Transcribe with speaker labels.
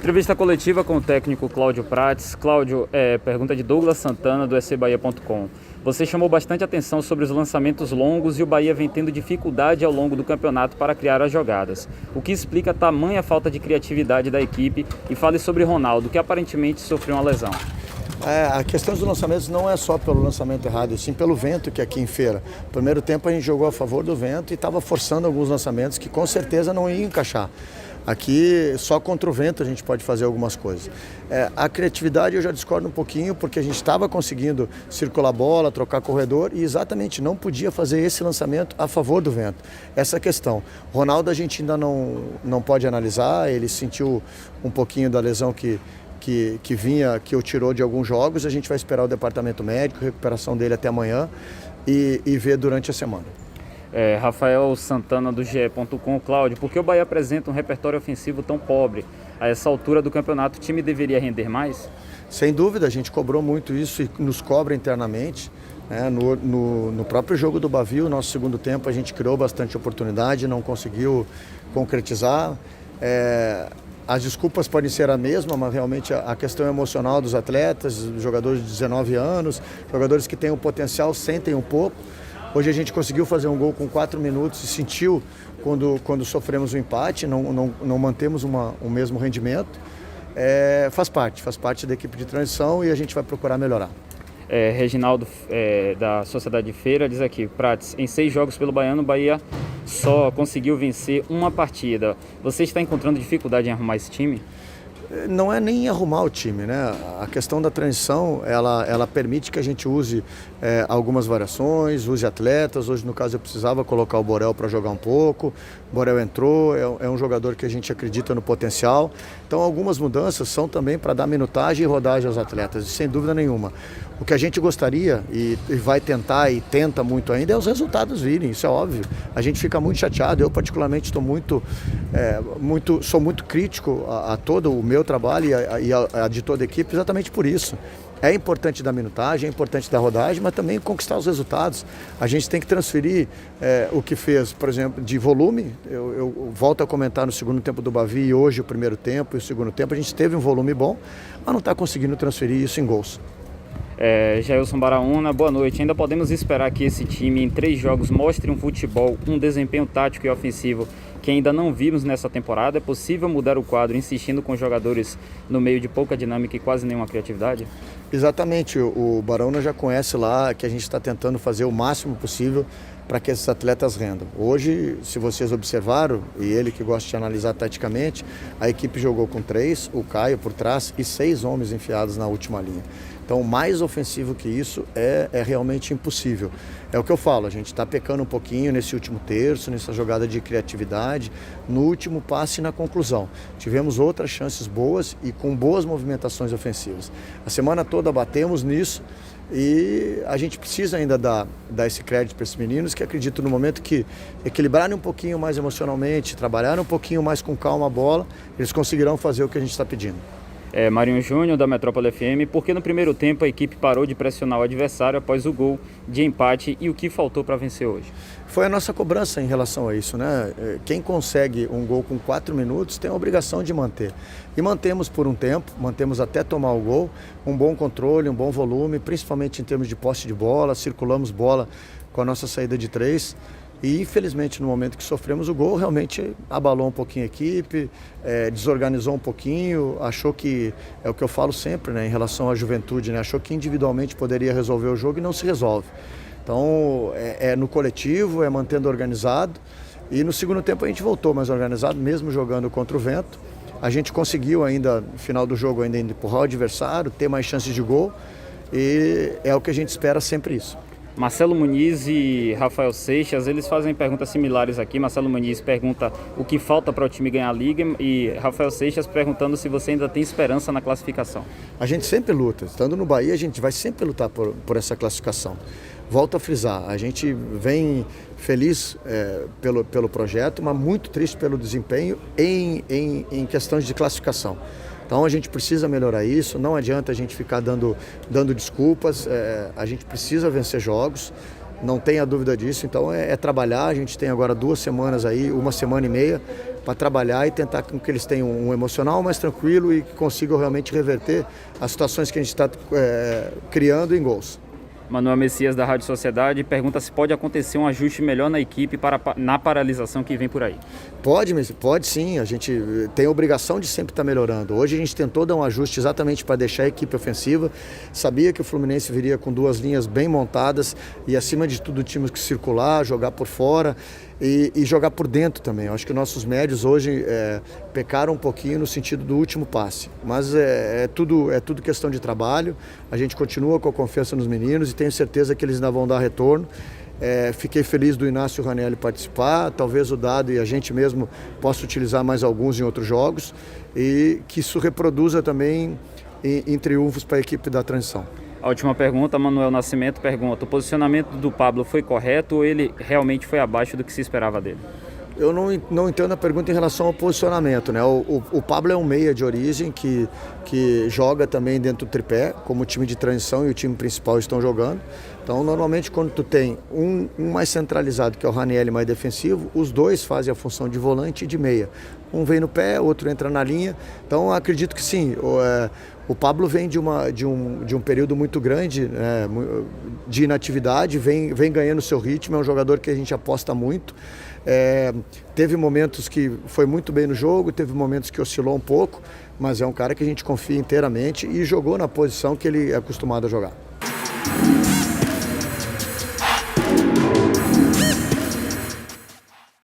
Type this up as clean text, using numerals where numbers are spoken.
Speaker 1: Entrevista coletiva com o técnico Cláudio Prates. Cláudio, pergunta de Douglas Santana, do scbahia.com. Você chamou bastante atenção sobre os lançamentos longos e o Bahia vem tendo dificuldade ao longo do campeonato para criar as jogadas. O que explica a tamanha falta de criatividade da equipe? E fale sobre Ronaldo, que aparentemente sofreu uma lesão.
Speaker 2: A questão dos lançamentos não é só pelo lançamento errado, sim pelo vento que aqui em Feira. No primeiro tempo a gente jogou a favor do vento e estava forçando alguns lançamentos que com certeza não iam encaixar. Aqui só contra o vento a gente pode fazer algumas coisas. A criatividade eu já discordo um pouquinho porque a gente estava conseguindo circular a bola, trocar corredor e exatamente não podia fazer esse lançamento a favor do vento. Essa questão. Ronaldo a gente ainda não pode analisar, ele sentiu um pouquinho da lesão que o tirou de alguns jogos. A gente vai esperar o departamento médico, recuperação dele até amanhã e ver durante a semana.
Speaker 1: Rafael Santana do GE.com. Cláudio, por que o Bahia apresenta um repertório ofensivo tão pobre? A essa altura do campeonato o time deveria render mais?
Speaker 2: Sem dúvida, a gente cobrou muito isso e nos cobra internamente. No próprio jogo do Bavio, nosso segundo tempo, a gente criou bastante oportunidade, não conseguiu concretizar. As desculpas podem ser a mesma, mas realmente a questão emocional dos atletas, jogadores de 19 anos, jogadores que têm o potencial, sentem um pouco. Hoje a gente conseguiu fazer um gol com 4 minutos e sentiu quando sofremos um empate, não mantemos o mesmo rendimento. Faz parte da equipe de transição e a gente vai procurar melhorar.
Speaker 1: Reginaldo, da Sociedade de Feira, diz aqui: Prates, em 6 jogos pelo Baiano, o Bahia só conseguiu vencer uma partida. Você está encontrando dificuldade em arrumar esse time?
Speaker 2: Não é nem arrumar o time, né? A questão da transição, ela permite que a gente use algumas variações, use atletas. Hoje, no caso, eu precisava colocar o Borel para jogar um pouco. O Borel entrou, é um jogador que a gente acredita no potencial. Então, algumas mudanças são também para dar minutagem e rodagem aos atletas, sem dúvida nenhuma. O que a gente gostaria e vai tentar e tenta muito ainda é os resultados virem, isso é óbvio. A gente fica muito chateado, eu particularmente estou sou muito crítico a todo o meu trabalho e a de toda a equipe exatamente por isso. É importante dar minutagem, é importante dar rodagem, mas também conquistar os resultados. A gente tem que transferir o que fez, por exemplo, de volume. Eu volto a comentar no segundo tempo do Bavi e hoje o primeiro tempo e o segundo tempo. A gente teve um volume bom, mas não está conseguindo transferir isso em gols.
Speaker 1: Jailson Baraúna, boa noite. Ainda podemos esperar que esse time em 3 jogos mostre um futebol, um desempenho tático e ofensivo que ainda não vimos nessa temporada? É possível mudar o quadro insistindo com jogadores no meio de pouca dinâmica e quase nenhuma criatividade?
Speaker 2: Exatamente, o Baraúna já conhece lá que a gente está tentando fazer o máximo possível para que esses atletas rendam. Hoje, se vocês observaram, e ele que gosta de analisar taticamente, a equipe jogou com 3, o Caio por trás e 6 homens enfiados na última linha. Então, mais ofensivo que isso é realmente impossível. É o que eu falo, a gente está pecando um pouquinho nesse último terço, nessa jogada de criatividade, no último passe e na conclusão. Tivemos outras chances boas e com boas movimentações ofensivas. A semana toda batemos nisso e a gente precisa ainda dar esse crédito para esses meninos que acredito no momento que equilibrarem um pouquinho mais emocionalmente, trabalharem um pouquinho mais com calma a bola, eles conseguirão fazer o que a gente está pedindo.
Speaker 1: Marinho Júnior, da Metrópole FM, porque no primeiro tempo a equipe parou de pressionar o adversário após o gol de empate e o que faltou para vencer hoje?
Speaker 2: Foi a nossa cobrança em relação a isso, né? Quem consegue um gol com 4 minutos tem a obrigação de manter. E mantemos por um tempo, mantemos até tomar o gol, um bom controle, um bom volume, principalmente em termos de posse de bola, circulamos bola com a nossa saída de 3. E infelizmente no momento que sofremos o gol, realmente abalou um pouquinho a equipe, desorganizou um pouquinho, achou que, é o que eu falo sempre, né, em relação à juventude, né, achou que individualmente poderia resolver o jogo e não se resolve. Então é no coletivo, é mantendo organizado e no segundo tempo a gente voltou mais organizado, mesmo jogando contra o vento. A gente conseguiu ainda, no final do jogo, ainda empurrar o adversário, ter mais chances de gol e é o que a gente espera sempre isso.
Speaker 1: Marcelo Muniz e Rafael Seixas, eles fazem perguntas similares aqui. Marcelo Muniz pergunta o que falta para o time ganhar a Liga e Rafael Seixas perguntando se você ainda tem esperança na classificação.
Speaker 2: A gente sempre luta. Estando no Bahia, a gente vai sempre lutar por essa classificação. Volto a frisar, a gente vem feliz pelo projeto, mas muito triste pelo desempenho em questões de classificação. Então a gente precisa melhorar isso, não adianta a gente ficar dando desculpas, a gente precisa vencer jogos, não tenha dúvida disso, então é trabalhar, a gente tem agora 2 semanas aí, 1 semana e meia para trabalhar e tentar com que eles tenham um emocional mais tranquilo e que consigam realmente reverter as situações que a gente está criando em gols.
Speaker 1: Manuel Messias, da Rádio Sociedade, pergunta se pode acontecer um ajuste melhor na equipe na paralisação que vem por aí.
Speaker 2: Pode sim, a gente tem a obrigação de sempre estar melhorando. Hoje a gente tentou dar um ajuste exatamente para deixar a equipe ofensiva, sabia que o Fluminense viria com duas linhas bem montadas e acima de tudo tínhamos que circular, jogar por fora e jogar por dentro também. Eu acho que nossos médios hoje pecaram um pouquinho no sentido do último passe, mas é tudo questão de trabalho, a gente continua com a confiança nos meninos e tenho certeza que eles ainda vão dar retorno. Fiquei feliz do Inácio Ranieri participar, talvez o Dado e a gente mesmo possa utilizar mais alguns em outros jogos e que isso reproduza também em triunfos para a equipe da transição.
Speaker 1: A última pergunta, Manuel Nascimento pergunta: o posicionamento do Pablo foi correto ou ele realmente foi abaixo do que se esperava dele?
Speaker 2: Eu não entendo a pergunta em relação ao posicionamento, né? O Pablo é um meia de origem que joga também dentro do tripé, como o time de transição e o time principal estão jogando. Então, normalmente, quando tu tem um mais centralizado, que é o Ranieri, mais defensivo, os dois fazem a função de volante e de meia. Um vem no pé, outro entra na linha. Então, acredito que sim. O Pablo vem de um período muito grande, né, de inatividade, vem ganhando seu ritmo, é um jogador que a gente aposta muito. Teve momentos que foi muito bem no jogo, teve momentos que oscilou um pouco, mas é um cara que a gente confia inteiramente e jogou na posição que ele é acostumado a jogar.